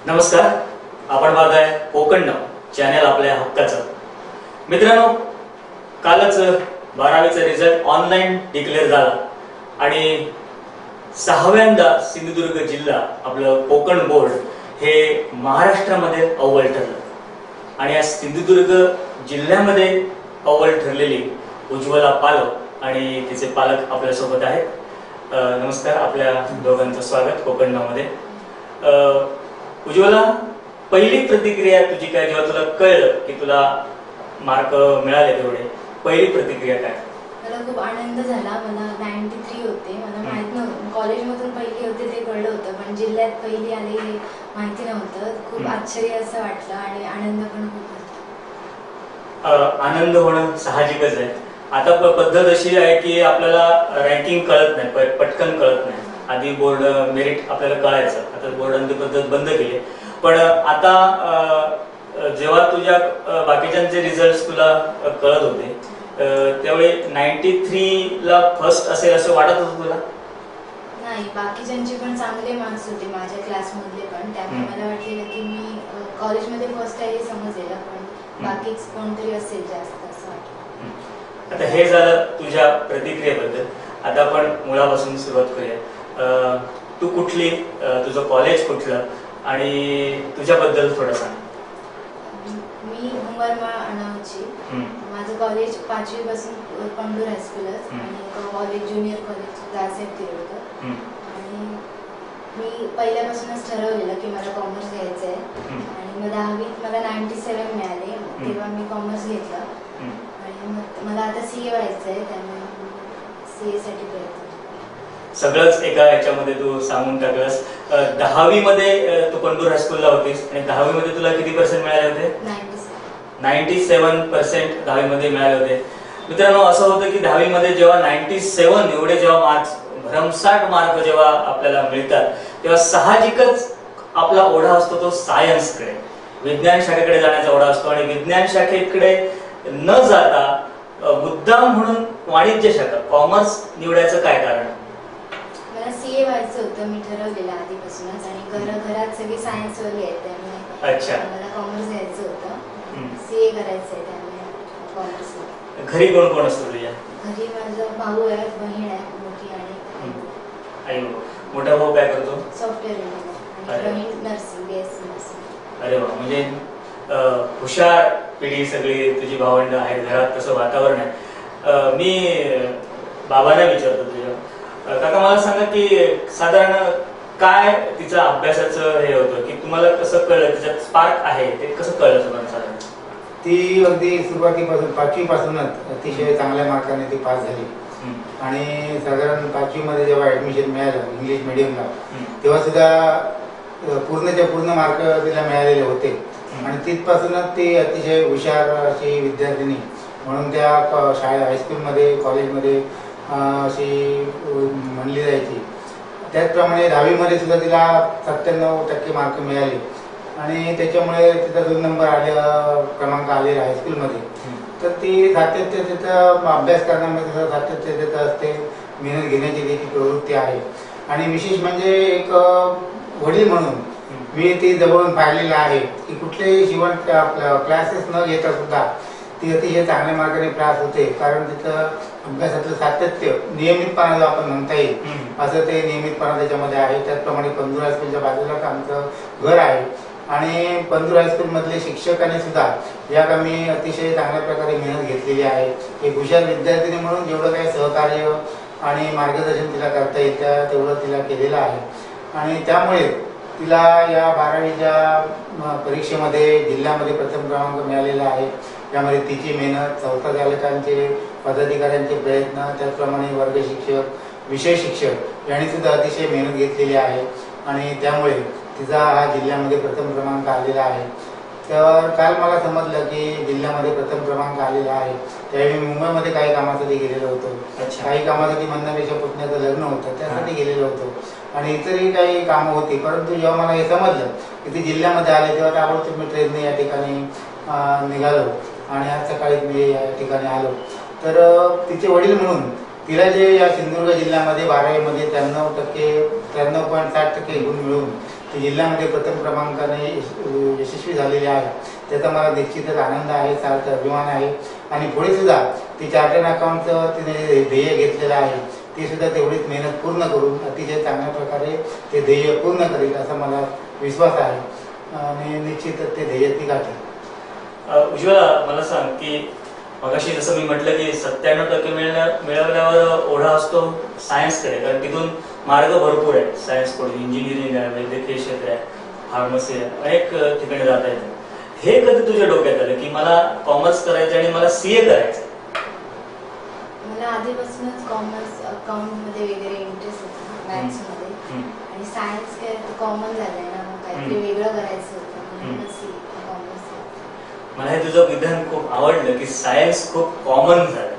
नमस्कार, आपण पाहताय कोकण नाव चॅनल आपल्या हक्काचं. मित्रांनो, कालच 12वीचा रिझल्ट ऑनलाईन डिक्लेअर झाला आणि 6व्यांदा सिंधुदुर्ग जिल्हा आपलं कोकण बोर्ड हे महाराष्ट्रामध्ये अव्वल ठरलं आणि या सिंधुदुर्ग जिल्ह्यामध्ये अव्वल ठरलेली उज्ज्वला पालक आणि तिचे पालक आपल्यासोबत आहेत. नमस्कार, आपल्या दोघांचं स्वागत कोकण नावमध्ये. उज्ज्वला, पहिली प्रतिक्रिया तुझी काय जेव्हा तुला कळलं की तुला मार्क मिळाले तेवढे, पहिली प्रतिक्रिया काय? मला खूप आनंद झाला. मला 93 होते. मला माहित नव्हतं, कॉलेजमधून पहिली होते ते कळलं होतं, पण जिल्ह्यात पहिली आले हे माहिती नव्हतं. खूप आश्चर्य असं वाटलं आणि आनंद पण खूप होता. आनंद होणं साहजिकच आहे. आता पद्धत अशी आहे की आपल्याला रँकिंग कळत नाही, पटकन कळत नाही. आधी बोर्ड मेरिट आपल्याला कळायचं, आता बोर्डाने ती पद्धत बंद केली. पण आता जेव्हा तुझ्या बाकीच्यांचे रिझल्ट तुला कळत होते त्यावेळी 93 ला फर्स्ट असेल असं वाटत होतं तुला? नाही, बाकीच्यांचे पण चांगले मार्क्स होते माझ्या क्लासमधले पण, त्यामुळे मला वाटलेलं की मी कॉलेजमध्ये फर्स्ट आहे हे समजलेलं, पण बाकीच कोणतरी असेल जास्त असं वाटलं. आता हे झालं तुझ्या प्रतिक्रियेबद्दल. आता आपण मुळापासून सुरुवात करूया. तू कुठली, तुझं कॉलेज कुठलं आणि तुझ्याबद्दल थोडं सांग. मी हुंबरमा अनावची. माझं कॉलेज 5वी पासून पंडूर हायस्कूलच आणि कॉलेज ज्युनियर कॉलेज दासाहेब तिरोडकर. आणि मी पहिल्यापासूनच ठरवलेलं की मला कॉमर्स घ्यायचं आहे आणि मग 10वीत मला 97 मिळाले, तेव्हा मी कॉमर्स घेतलं आणि मग मला आता CA व्हायचं आहे, त्यामुळे CA साठी प्रयत्न. सगळंच एका याच्यामध्ये तू सांगून टाकलंस. 10वी मध्ये तू पंडूर हायस्कूलला होतीस आणि 10वी मध्ये तुला किती पर्सेंट मिळाले होते? 97% 10वी मध्ये मिळाले होते. मित्रांनो, असं होतं की 10वी मध्ये जेव्हा 97 एवढे जेव्हा मार्क्स, भरमसाठ मार्क जेव्हा आपल्याला मिळतात, तेव्हा साहजिकच आपला ओढा असतो तो सायन्सकडे, विज्ञान शाखेकडे जाण्याचा ओढा असतो. आणि विज्ञान शाखेकडे न जाता मुद्दाम म्हणून वाणिज्य शाखा, कॉमर्स निवडायचं काय कारण? मला CA व्हायचं होतं, मी ठरवलेलं आधीपासूनच, आणि घरात सगळे सायन्स वाले आहेत, त्यामुळे अच्छा, मला कॉमर्स घ्यायचं होतं. CA करायचं आहे, त्यामुळे कॉमर्स. घरी कोण कोण असतो तुझ्या? घरी माझा भाऊ आहे, बहीण आहे मोठी आणि आई. मोठा भाऊ काय करतो? सॉफ्टवेअर इंजिनियर आणि बहीण नर्सिंग, BSc नर्सिंग. अरे वा, म्हणजे हुशार पिढी सगळी तुझी भावंड आहेत घरात, तसं वातावरण आहे. मी बाबांना विचारतो तुझ्या, काका मला सांगा की साधारण काय तिचं अभ्यासाचं हे होतं, की तुम्हाला कसं कळलं तिच्यात स्पार्क आहे, ते कसं कळलं तुम्हाला? साधारण ती अगदी सुरुवातीपासून 5वी पासूनच अतिशय चांगल्या मार्काने ती पास झाली आणि साधारण 5वी मध्ये जेव्हा ऍडमिशन मिळालं इंग्लिश मिडियमला, तेव्हा सुद्धा पूर्णच्या पूर्ण मार्क तिला मिळालेले होते आणि तिथपासूनच ती अतिशय हुशार अशी विद्यार्थिनी म्हणून त्या शाळा, हायस्कूलमध्ये, कॉलेजमध्ये अशी म्हणली जायची. त्याचप्रमाणे 10वी मध्ये सुद्धा तिला 97% मार्क मिळाले आणि त्याच्यामुळे तिचा 2 नंबर क्रमांक आलेला हायस्कूलमध्ये. तर ती सातत्य तिथं अभ्यास करण्यामध्ये सातत्य देत असते, मेहनत घेण्याची देखील प्रवृत्ती आहे. आणि विशेष म्हणजे एक वडील म्हणून मी ती जवळून पाहिलेलं आहे की कुठलेही जीवन क्लासेस न घेता सुद्धा ती अतिशय चांगल्या मार्गाने पास होते, कारण तिथं अभ्यासातलं सातत्य, नियमितपणा जो आपण म्हणता येईल असं ते नियमितपणा त्याच्यामध्ये आहे. त्याचप्रमाणे पंडूर हायस्कूलच्या बाजूलाच आमचं घर आहे आणि पंडूर हायस्कूलमधले शिक्षकांनी सुद्धा या कामी अतिशय चांगल्या प्रकारे मेहनत घेतलेली आहे. एक हुशार विद्यार्थिनी म्हणून जेवढं काही सहकार्य आणि मार्गदर्शन तिला करता येतं तेवढं तिला केलेलं आहे. आणि त्यामुळे तिला या 12वीच्या परीक्षेमध्ये जिल्ह्यामध्ये प्रथम क्रमांक मिळालेला आहे. त्यामध्ये तिची मेहनत, संस्थाचालकांचे, पदाधिकाऱ्यांचे प्रयत्न, त्याचप्रमाणे वर्ग शिक्षक, विषय शिक्षक यांनी सुद्धा अतिशय मेहनत घेतलेली आहे आणि त्यामुळे तिचा हा जिल्ह्यामध्ये प्रथम क्रमांक आलेला आहे. तर काल मला समजलं की जिल्ह्यामध्ये प्रथम क्रमांक आलेला आहे. त्यावेळी मी मुंबईमध्ये काही कामासाठी गेलेलो होतो. काही कामासाठी मंदापेक्षा पुतण्याचं लग्न होतं, त्यासाठी गेलेलो होतो आणि इतरही काही कामं होती. परंतु जेव्हा मला हे समजलं की ती जिल्ह्यामध्ये आले, तेव्हा ताबडतोब मी ट्रेनने या ठिकाणी निघालो आणि आज सकाळी मी या ठिकाणी आलो. तर तिचे वडील म्हणून तिला जे या सिंधुदुर्ग जिल्ह्यामध्ये 12वी मध्ये 93.60% गुण मिळवून ती जिल्ह्यामध्ये प्रथम क्रमांकाने यशस्वी झालेली आहे, त्याचा मला निश्चितच आनंद आहे, सार्थ अभिमान आहे. आणि पुढे सुद्धा ती चार्टर्ड अकाउंटचं तिने ध्येय घेतलेलं आहे, ती सुद्धा तेवढीच मेहनत पूर्ण करून अतिशय चांगल्या प्रकारे ते ध्येय पूर्ण करेल असा मला विश्वास आहे आणि निश्चितच ते ध्येय ती गाठेल. उज्ज्वला, मला सांग की मगाशी जसं मी म्हटलं की 97% मिळवल्यावर ओढा असतो सायन्सकडे, कारण तिथून मार्ग भरपूर आहे. सायन्स कडून इंजिनिअरिंग आहे, वैद्यकीय क्षेत्र आहे, फार्मसी आहे, अनेक ठिकाणी जाता येतं. हे कधी तुझ्या डोक्यात आलं की मला कॉमर्स करायचं आणि मला CA करायचं? मला आधीपासूनच कॉमर्स अकाउंटमध्ये वगैरे इंटरेस्ट होता, मॅथ्समध्ये. आणि सायन्स काय कॉमन झालंय ना, काहीतरी वेगळं करायचं होतं म्हणून कॉमर्स. मला हे तुझं विधान खूप आवडलं की सायन्स खूप कॉमन झालं.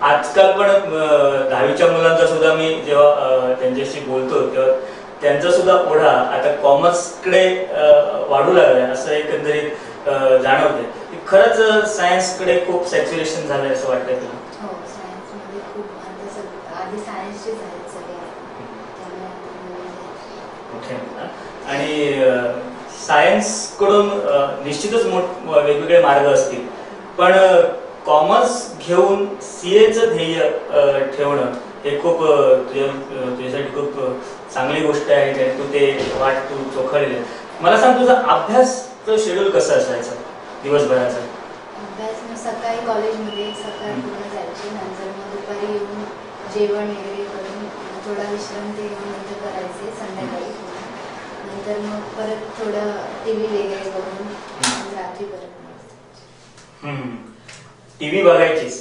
आजकाल पण 10वीच्या मुलांचा सुद्धा मी जेव्हा त्यांच्याशी बोलतो तेव्हा त्यांचा सुद्धा ओढा आता कॉमर्सकडे वाढू लागलाय असं एकंदरीत जाणवते. खरंच सायन्सकडे खूप सॅच्युरेशन झालंय असं वाटतंय तुला? हो, सायन्समध्ये खूप आधी सायन्सचेच आहेत सगळे. आणि सायन्स कडून निश्चितच वेगवेगळे मार्ग असतील, पण कॉमर्स घेऊन CAचं ध्येय ठेवणं हे खूप तुझ्यासाठी खूप चांगली गोष्ट आहे आणि तू ते वाट तू चोखळली. मला सांग, तुझा अभ्यासचं शेड्यूल कसं असायचं दिवसभराचं? अभ्यास मग सकाळी कॉलेजमध्ये सकाळी पूर्ण जायचे, नंतर मग दुपारी येऊन जेवण वगैरे करून थोडा विश्रांती घेऊन नंतर करायचे संध्याकाळी. नंतर मग परत थोडं TV वगैरे बघून रात्री परत. TV बघायचीस?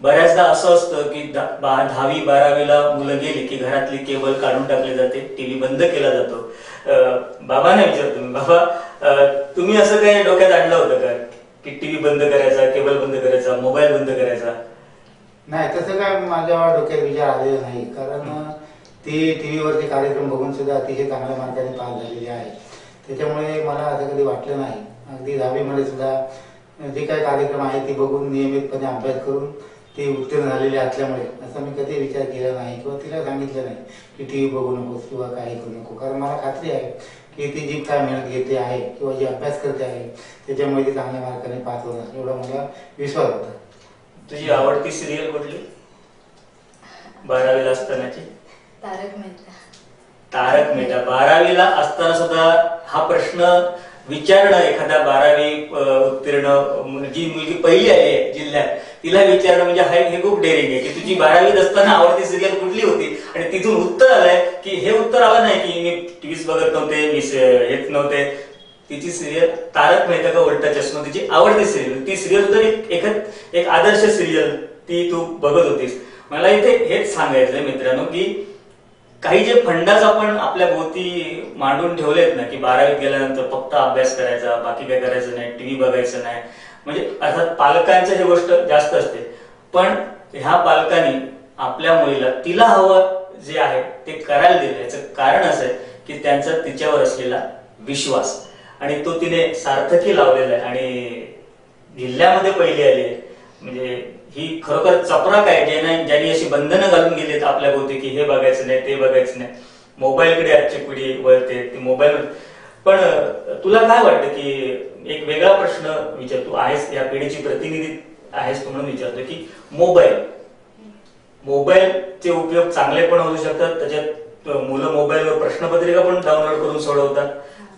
बऱ्याचदा असं असतं की 10वी 12वीला मुलं गेली की घरातली केबल काढून टाकली जाते, TV बंद केला जातो. बाबांना विचारतो मी, बाबा तुम्ही असं काही डोक्यात आणलं होतं का की TV बंद करायचा, केबल बंद करायचा, मोबाईल बंद करायचा? नाही, तसं काय माझ्या डोक्यात विचार आलेला नाही, कारण ती TV वरचे कार्यक्रम बघून सुद्धा अतिशय चांगल्या मार्गाने पास झालेली आहे. त्याच्यामुळे मला असं कधी वाटलं नाही. अगदी 10वीमध्ये सुद्धा जे काही कार्यक्रम आहे ते बघून नियमितपणे अभ्यास करून ती उत्तीर्ण झालेली असल्यामुळे असं मी कधी विचार केला नाही किंवा तिला सांगितलं नाही की TV बघू नकोस किंवा काही करू नको. कारण मला खात्री आहे की ती जी काय मेहनत घेते आहे किंवा जी अभ्यास करते आहे त्याच्यामुळे ती चांगल्या मार्गाने पास होणार एवढा मला विश्वास होता. तुझी आवडती सिरियल कुठली 12वीला असतानाची? तारक मेहता. तारक मेहता. 12वीला असताना सुद्धा हा प्रश्न विचारणं एखाद्या 12वी उत्तीर्ण जी मुलगी पहिली आली आहे जिल्ह्यात तिला विचारणं म्हणजे हे खूप डेअरिंग आहे की तुझी 12वीत असताना आवडती सिरियल कुठली होती, आणि तिथून उत्तर आलंय की हे उत्तर आलं नाही की मी टीव्हीच बघत नव्हते, मी हेच नव्हते. तिची सिरियल तारक मेहता का उलटा चष्मा तिची आवडती सिरियल. ती सिरियल सुद्धा एक आदर्श सिरियल ती तू बघत होतीस. मला इथे हेच सांगायचंय मित्रांनो की काही जे फंडाच आपण आपल्या भोवती मांडून ठेवलेत ना की 12वीत गेल्यानंतर फक्त अभ्यास करायचा, बाकी काय करायचं नाही, TV बघायचं नाही, म्हणजे अर्थात पालकांचं ही गोष्ट जास्त असते. पण ह्या पालकांनी आपल्या मुलीला तिला हवं जे आहे ते करायला दिलं. याचं कारण असं आहे की त्यांचा तिच्यावर असलेला विश्वास आणि तो तिने सार्थकी लावलेला आहे आणि जिल्ह्यामध्ये पहिली आली आहे. म्हणजे ही खरोखर चपराक आहे ज्यांनी अशी बंधनं घालून गेलीत आपल्या भोवती की हे बघायचं नाही, ते बघायचं नाही. मोबाईलकडे आजची पिढी वळते, ती मोबाईल. पण तुला काय वाटतं की एक वेगळा प्रश्न विचार, तू आहेस या पिढीची प्रतिनिधी आहेस तू म्हणून विचारतो की मोबाईलचे उपयोग चांगले पण होऊ शकतात, त्याच्यात मुलं मोबाईलवर प्रश्नपत्रिका पण डाउनलोड करून सोडवतात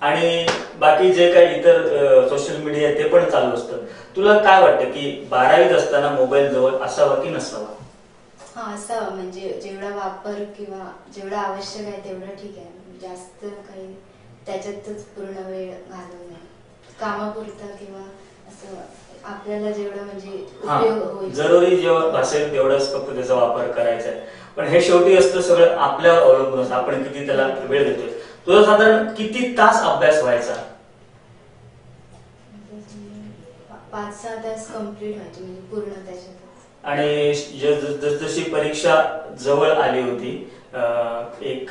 आणि बाकी जे काही इतर सोशल मीडिया ते पण चालू असतं. तुला काय वाटतं की 12वीत असताना मोबाईल जवळ असावा की नसावा? हा, असावा. म्हणजे जेवढा वापर किंवा जेवढा आवश्यक आहे तेवढा ठीक आहे, जास्त काही त्याच्यातच पूर्ण वेळ घालवू नये. कामापुरता किंवा असं आपल्याला जेवढं म्हणजे उपयोग होईल जरुरी जेव्हा असेल तेवढाच फक्त त्याचा वापर करायचा आहे. पण हे शेवटी असतं सगळं आपल्यावर अवलंबून असतं, आपण किती त्याला वेळ देतोय. तुझा साधारण किती तास अभ्यास व्हायचा? 5-6 तास कंप्लीट व्हायचे म्हणजे पूर्ण त्याच्यातच. आणि जसजशी परीक्षा जवळ आली होती, एक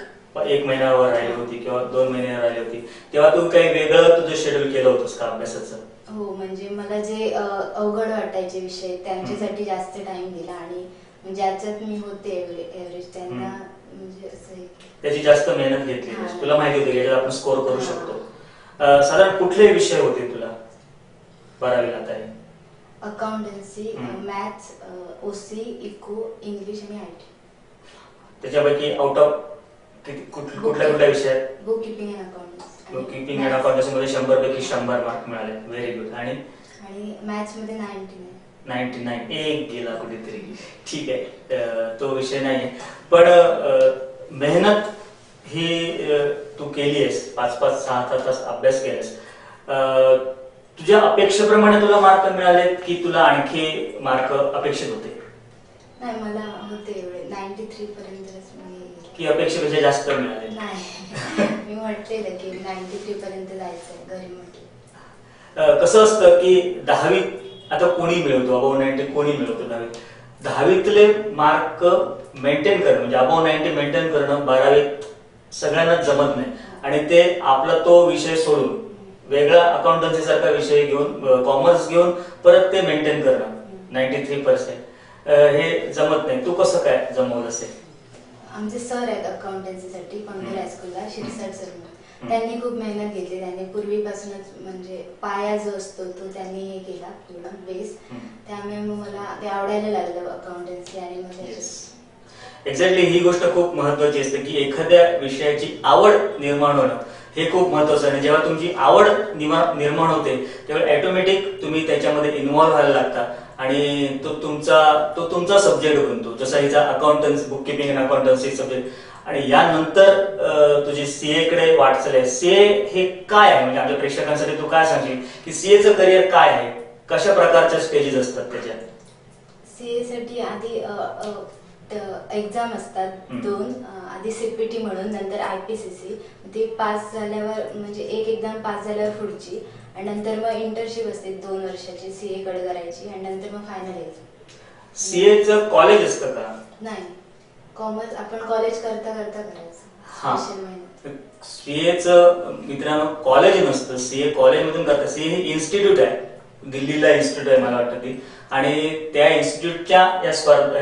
महिन्यावर राहिली होती किंवा 2 महिन्यावर राहिली होती, तेव्हा तू काही वेगळं तुझं शेड्यूल केलं होतंस का अभ्यासाचं? हो, म्हणजे मला जे अवघड वाटायचे विषय त्यांच्यासाठी जास्त टाइम दिला आणि ज्याच्यात मी होते एव्हरेज त्यांना म्हणजे असं त्याची जास्त मेहनत घेतली. तुला माहिती होती याच्यात आपण स्कोर करू शकतो. साधारण कुठले विषय होते तुला 12वीला आता? Accountancy, maths, OC, eco, English आणि आयटी. त्याच्यापैकी आउट ऑफ कुठल्या विषयात? Book keeping and accountancy. Book keeping and accountancy मध्ये 100 पैकी 100 मार्क मिळाले. Very good. आणि मॅथ्स मध्ये 99. एक गेला कुठेतरी. ठीक आहे, तो विषय नाहीये. पण मेहनत ही तू केली आहेस, 5-5, 6 तास अभ्यास केलास. तुझ्या अपेक्षेप्रमाणे तुला मार्क मिळाले की तुला आणखी मार्क अपेक्षित होते? नाही, मला होते एवढे 93 पर्यंत. की अपेक्षेपेक्षा जास्त मिळाले? नाही, मी म्हटलेलं की 93 पर्यंत जायचंय, घरी म्हटलं. कसं असतं की 10वीत आता कोणी मिळवतो अबाव 90, कोणी मिळवतो 10वीतले मार्क मेंटेन करणं म्हणजे अबाव 90 मेंटेन करणं 12वीत सगळ्यांना जमत नाही. आणि ते आपला तो विषय सोडून वेगळा अकाउंटन्सी सारखा विषय घेऊन, कॉमर्स घेऊन परत ते मेंटेन करणं 93% हे जमत नाही. तू कसं काय जमवलं असेल? आमचे सर आहेत अकाउंटन्सीसाठी पंढूर हायस्कूलला, शिरसाट सर म्हणून. त्यांनी खूप मेहनत घेतली. त्यांनी पूर्वीपासूनच म्हणजे पाया जो असतो तो त्यांनी हे केला पूर्ण बेस. त्यामुळे मग मला ते आवडायला लागलं अकाउंटन्सी. आणि मग एक्झॅक्टली ही गोष्ट खूप महत्वाची असते की एखाद्या विषयाची आवड निर्माण होणं हे खूप महत्वाचं आहे. जेव्हा तुमची आवड निर्माण होते तेव्हा ऑटोमॅटिक तुम्ही त्याच्यामध्ये इन्व्हॉल्व्ह व्हायला लागता आणि तो तुमचा सब्जेक्ट बनतो. जसा हिचा accountancy, book keeping and accountancy subject. आणि यानंतर तुझी सीए कडे वाटचाल आहे. सीए हे काय आहे म्हणजे आमच्या प्रेक्षकांसाठी तू काय सांगशील की सीएचं करिअर काय आहे? कशा प्रकारच्या स्टेजेस असतात त्याच्यात? सीए साठी आधी एक्झाम असतात 2. आधी सीपीटी म्हणून, नंतर आयपीसीसी. ती पास झाल्यावर म्हणजे एक एक्झाम पास झाल्यावर पुढची, आणि नंतर मग इंटर्नशिप असते 2 वर्षाची सीए कडे करायची, आणि नंतर मग फायनल एक्झाम. सीएचं कॉलेज असतं का? नाही, कॉमर्स आपण कॉलेज करता करायचं. सीएचं मित्रांनो कॉलेज नसतं. सीए कॉलेज मधून करतात. सीए हे इन्स्टिट्यूट आहे, दिल्लीला इन्स्टिट्यूट आहे मला वाटतं ती. आणि त्या इन्स्टिट्यूटच्या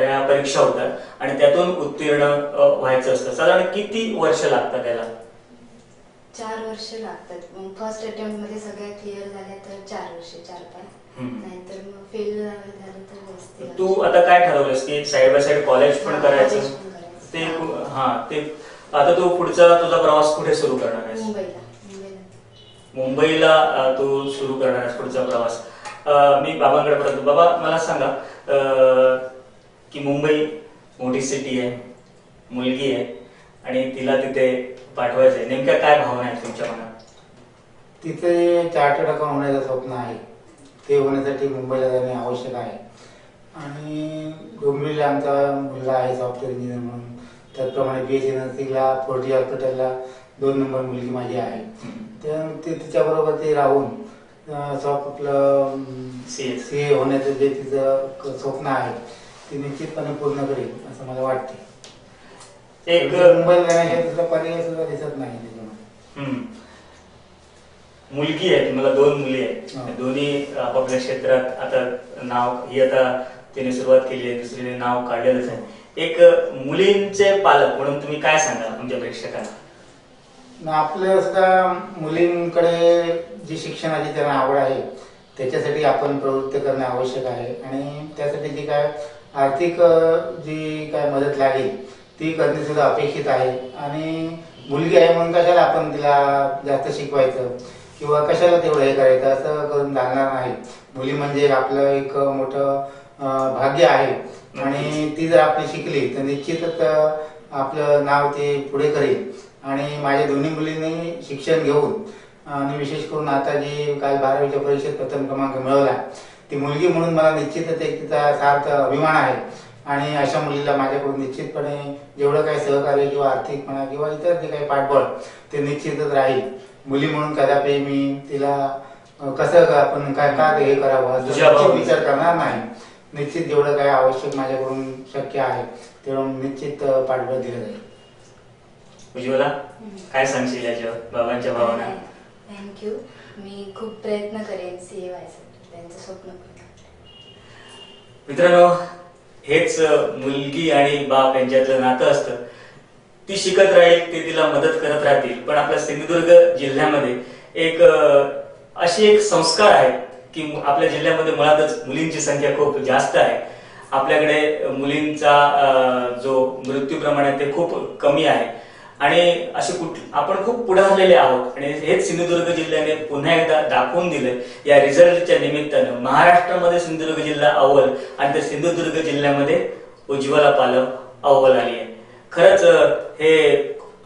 या परीक्षा होतात आणि त्यातून उत्तीर्ण व्हायचं असतं. साधारण किती वर्ष लागतात त्याला? 4 वर्ष लागतात. मग फर्स्ट अटेम्प्ट मध्ये सगळ्या क्लिअर झाल्या तर 4 वर्ष, 4-5. नाहीतर मग फेल झालं तर जास्त. तू आता काय ठरवलंस की साइड बाय साइड कॉलेज पण करायचं? ते आता तू पुढचा तुझा प्रवास कुठे सुरू करणार आहेस? मुंबईला तू सुरू करणार आहेस पुढचा प्रवास. मी बाबांकडे परत. बाबा मला सांगा की मुंबई मोठी सिटी आहे, मुलगी आहे आणि तिला तिथे पाठवायचं आहे. नेमक्या काय भावना आहेत तुमच्या मनात? तिथे चार्टर्ड अकाउंट होण्याचं स्वप्न आहे. ते होण्यासाठी मुंबईला जाणे आवश्यक आहे. आणि डोंबिवलीला आमचा मुलगा आहे सॉफ्टवेअर इंजिनियर म्हणून. त्याचप्रमाणे बीएससी नर्सिंगला 4G हॉस्पिटलला 2 नंबर मुलगी माझी आहे. तिच्याबरोबर ते राहून आपलं सीए होण्याचं जे तिचं स्वप्न आहे ते निश्चितपणे पूर्ण करेल असं मला वाटते. एक मुंबईला जाण्याच्या तिचा पर्याय सुद्धा दिसत नाही. मुलगी आहे, तुम्हाला 2 मुली आहेत. दोन्ही आपापल्या क्षेत्रात आता नाव ही आता तिने सुरुवात केली आहे, दुसरीने नाव काढलेलंच आहे. एक मुलींचे पालक म्हणून तुम्ही काय सांगाल तुमच्या प्रेक्षकांना? आपल्या सुद्धा मुलींकडे जी शिक्षणाची त्यांना आवड आहे त्याच्यासाठी आपण प्रवृत्त करणं आवश्यक आहे. आणि त्यासाठी जी काय आर्थिक जी काय मदत लागेल ती करणे सुद्धा अपेक्षित आहे. आणि मुलगी आहे म्हणून कशाला आपण तिला जास्त शिकवायचं किंवा कशाला तेवढं हे करायचं असं करून चालणार नाही. मुली म्हणजे आपलं एक मोठं भाग्य आहे. आणि ती जर आपली शिकली तर निश्चितच आपलं नाव ते पुढे करेल. आणि माझ्या दोन्ही मुलींनी शिक्षण घेऊन आणि विशेष करून आता जी काल 12वीच्या परीक्षेत प्रथम क्रमांक मिळवला ती मुलगी म्हणून मला निश्चितच एक तिचा सार्थ अभिमान आहे. आणि अशा मुलीला माझ्याकडून निश्चितपणे जेवढं काही सहकार्य किंवा आर्थिक म्हणा किंवा इतर जे काही पाठबळ ते निश्चितच राहील. मुली म्हणून कदापि मी तिला कसं आपण काय का हे करावं विचार करणार नाही. निश्चित जेवढं काय आवश्यक माझ्याकडून शक्य आहे तेवढं निश्चित पाठबळ दिलं जाईल. उज्ज्वला काय सांगशील याच्यावर बाबांच्या भावना? थँक्यू. मी खूप प्रयत्न करेन सीए व्हायसाठी, त्यांचं स्वप्न. मित्रांनो हेच मुलगी आणि बाप यांच्यातलं नातं असतं ती शिकत राहील, ते तिला मदत करत राहतील. पण आपल्या सिंधुदुर्ग जिल्ह्यामध्ये एक अशी एक संस्कार आहे की आपल्या जिल्ह्यामध्ये मुळातच मुलींची संख्या खूप जास्त आहे. आपल्याकडे मुलींचा जो मृत्यू प्रमाण आहे ते खूप कमी आहे आणि असे आपण खूप पुढे आलेले आहोत. आणि हेच सिंधुदुर्ग जिल्ह्याने पुन्हा एकदा दाखवून दिलं या रिझल्टच्या निमित्तानं. महाराष्ट्रामध्ये सिंधुदुर्ग जिल्हा अव्वल आणि त्या सिंधुदुर्ग जिल्ह्यामध्ये उज्ज्वला पालव अव्वल आली आहे. खरंच हे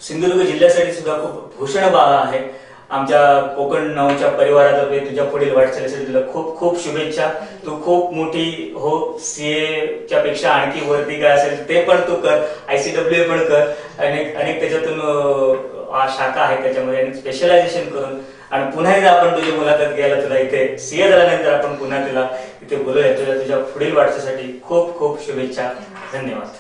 सिंधुदुर्ग जिल्ह्यासाठी सुद्धा खूप भूषण बाब आहे. आमच्या कोकण नावच्या परिवारातर्फे तुझ्या पुढील वाटचालीसाठी तुला खूप खूप शुभेच्छा. तू खूप मोठी हो, सीए च्या पेक्षा आणखी वरती काय असेल ते पण तू कर, ICWA पण कर. अनेक त्याच्यातून शाखा आहेत त्याच्यामध्ये अनेक स्पेशलायझेशन करून. आणि पुन्हा एकदा आपण तुझी मुलाखत घ्यायला तुला इथे सीए झाल्यानंतर आपण पुन्हा तुला इथे बोलूया. तुझ्या पुढील वाटचालीसाठी खूप खूप शुभेच्छा. धन्यवाद.